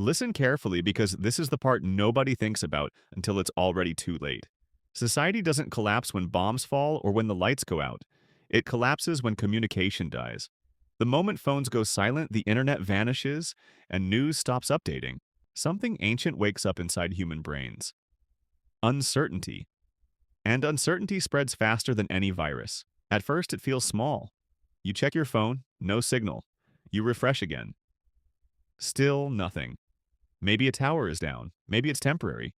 Listen carefully because this is the part nobody thinks about until it's already too late. Society doesn't collapse when bombs fall or when the lights go out. It collapses when communication dies. The moment phones go silent, the internet vanishes and news stops updating. Something ancient wakes up inside human brains. Uncertainty. And uncertainty spreads faster than any virus. At first, it feels small. You check your phone, no signal. You refresh again. Still nothing. Maybe a tower is down. Maybe it's temporary.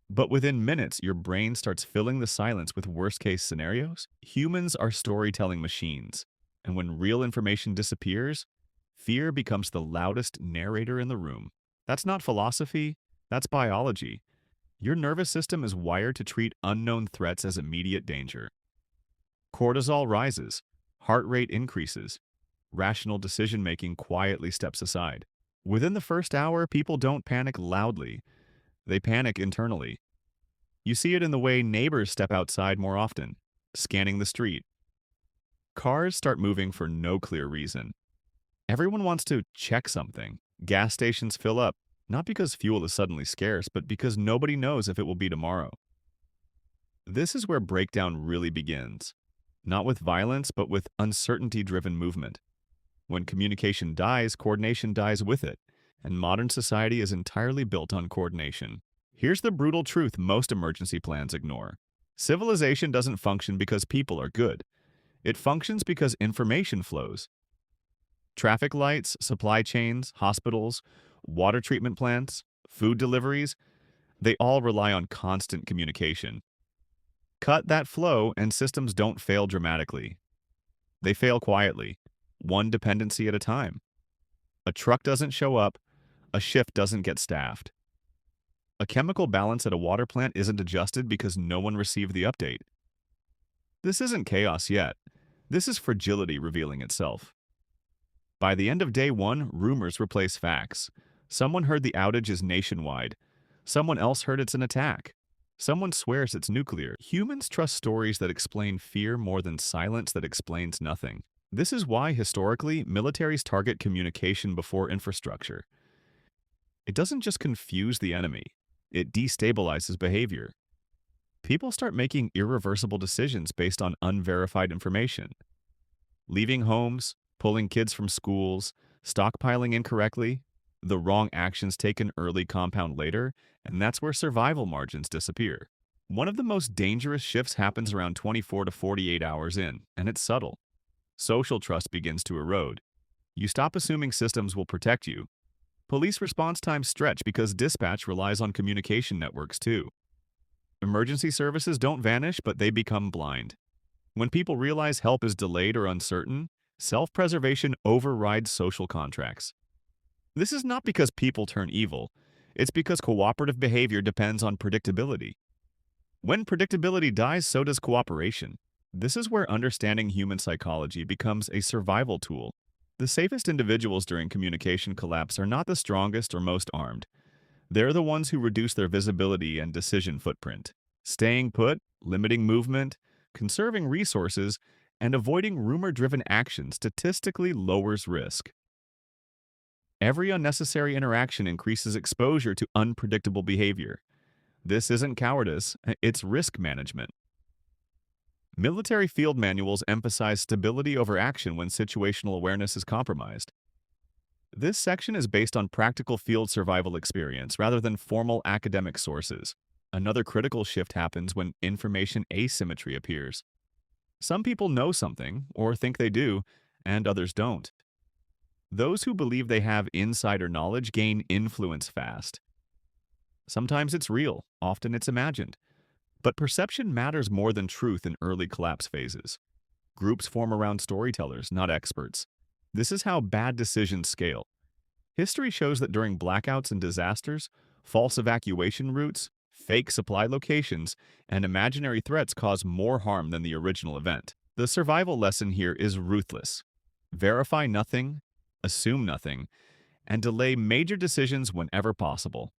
But within minutes, your brain starts filling the silence with worst-case scenarios. Humans are storytelling machines. And when real information disappears, fear becomes the loudest narrator in the room. That's not philosophy, that's biology. Your nervous system is wired to treat unknown threats as immediate danger. Cortisol rises, heart rate increases, rational decision-making quietly steps aside. Within the first hour, people don't panic loudly. They panic internally. You see it in the way neighbors step outside more often, scanning the street. Cars start moving for no clear reason. Everyone wants to check something. Gas stations fill up, not because fuel is suddenly scarce, but because nobody knows if it will be tomorrow. This is where breakdown really begins. Not with violence, but with uncertainty-driven movement. When communication dies, coordination dies with it, and modern society is entirely built on coordination. Here's the brutal truth most emergency plans ignore. Civilization doesn't function because people are good. It functions because information flows. Traffic lights, supply chains, hospitals, water treatment plants, food deliveries, they all rely on constant communication. Cut that flow and systems don't fail dramatically. They fail quietly, one dependency at a time. A truck doesn't show up, a shift doesn't get staffed. A chemical balance at a water plant isn't adjusted because no one received the update. This isn't chaos yet. This is fragility revealing itself. By the end of day one, rumors replace facts. Someone heard the outage is nationwide. Someone else heard it's an attack. Someone swears it's nuclear. Humans trust stories that explain fear more than silence that explains nothing. This is why, historically, militaries target communication before infrastructure. It doesn't just confuse the enemy, it destabilizes behavior. People start making irreversible decisions based on unverified information. Leaving homes, pulling kids from schools, stockpiling incorrectly, the wrong actions taken early compound later, and that's where survival margins disappear. One of the most dangerous shifts happens around 24 to 48 hours in, and it's subtle. Social trust begins to erode. You stop assuming systems will protect you. Police response times stretch because dispatch relies on communication networks too. Emergency services don't vanish, but they become blind. When people realize help is delayed or uncertain, self-preservation overrides social contracts. This is not because people turn evil. It's because cooperative behavior depends on predictability. When predictability dies, so does cooperation. This is where understanding human psychology becomes a survival tool. The safest individuals during communication collapse are not the strongest or most armed. They're the ones who reduce their visibility and decision footprint. Staying put, limiting movement, conserving resources, and avoiding rumor-driven action statistically lowers risk. Every unnecessary interaction increases exposure to unpredictable behavior. This isn't cowardice, it's risk management. Military field manuals emphasize stability over action when situational awareness is compromised. This section is based on practical field survival experience rather than formal academic sources. Another critical shift happens when information asymmetry appears. Some people know something, or think they do, and others don't. Those who believe they have insider knowledge gain influence fast. Sometimes it's real, often it's imagined. But perception matters more than truth in early collapse phases. Groups form around storytellers, not experts. This is how bad decisions scale. History shows that during blackouts and disasters, false evacuation routes, fake supply locations, and imaginary threats cause more harm than the original event. The survival lesson here is ruthless. Verify nothing, assume nothing, and delay major decisions whenever possible.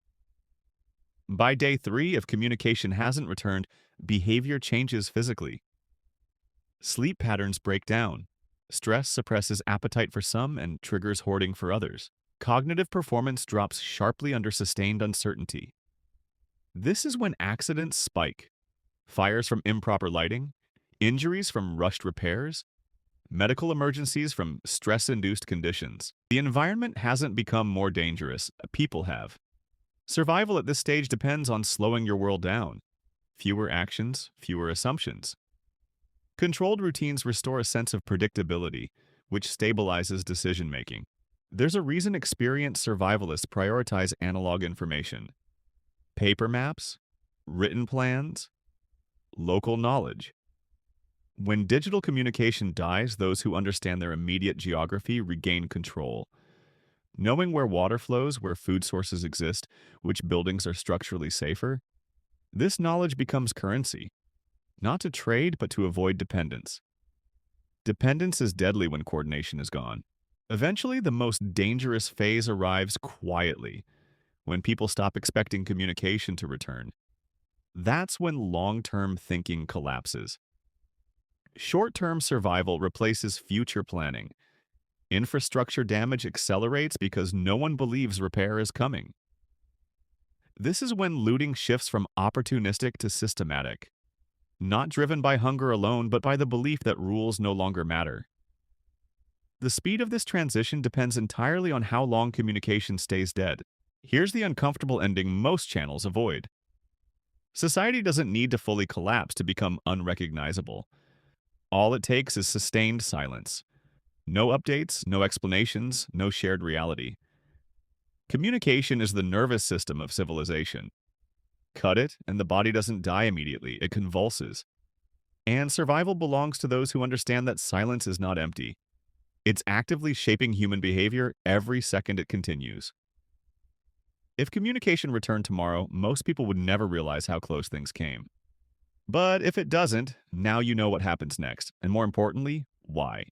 By day 3, if communication hasn't returned, behavior changes physically. Sleep patterns break down. Stress suppresses appetite for some and triggers hoarding for others. Cognitive performance drops sharply under sustained uncertainty. This is when accidents spike. Fires from improper lighting, injuries from rushed repairs, medical emergencies from stress-induced conditions. The environment hasn't become more dangerous, people have. Survival at this stage depends on slowing your world down. Fewer actions, fewer assumptions. Controlled routines restore a sense of predictability, which stabilizes decision-making. There's a reason experienced survivalists prioritize analog information. Paper maps, written plans, local knowledge. When digital communication dies, those who understand their immediate geography regain control. Knowing where water flows, where food sources exist, which buildings are structurally safer, this knowledge becomes currency, not to trade but to avoid dependence. Dependence is deadly when coordination is gone. Eventually, the most dangerous phase arrives quietly, when people stop expecting communication to return. That's when long-term thinking collapses. Short-term survival replaces future planning. Infrastructure damage accelerates because no one believes repair is coming. This is when looting shifts from opportunistic to systematic, not driven by hunger alone, but by the belief that rules no longer matter. The speed of this transition depends entirely on how long communication stays dead. Here's the uncomfortable ending most channels avoid. Society doesn't need to fully collapse to become unrecognizable. All it takes is sustained silence. No updates, no explanations, no shared reality. Communication is the nervous system of civilization. Cut it, and the body doesn't die immediately, it convulses. And survival belongs to those who understand that silence is not empty. It's actively shaping human behavior every second it continues. If communication returned tomorrow, most people would never realize how close things came. But if it doesn't, now you know what happens next, and more importantly, why.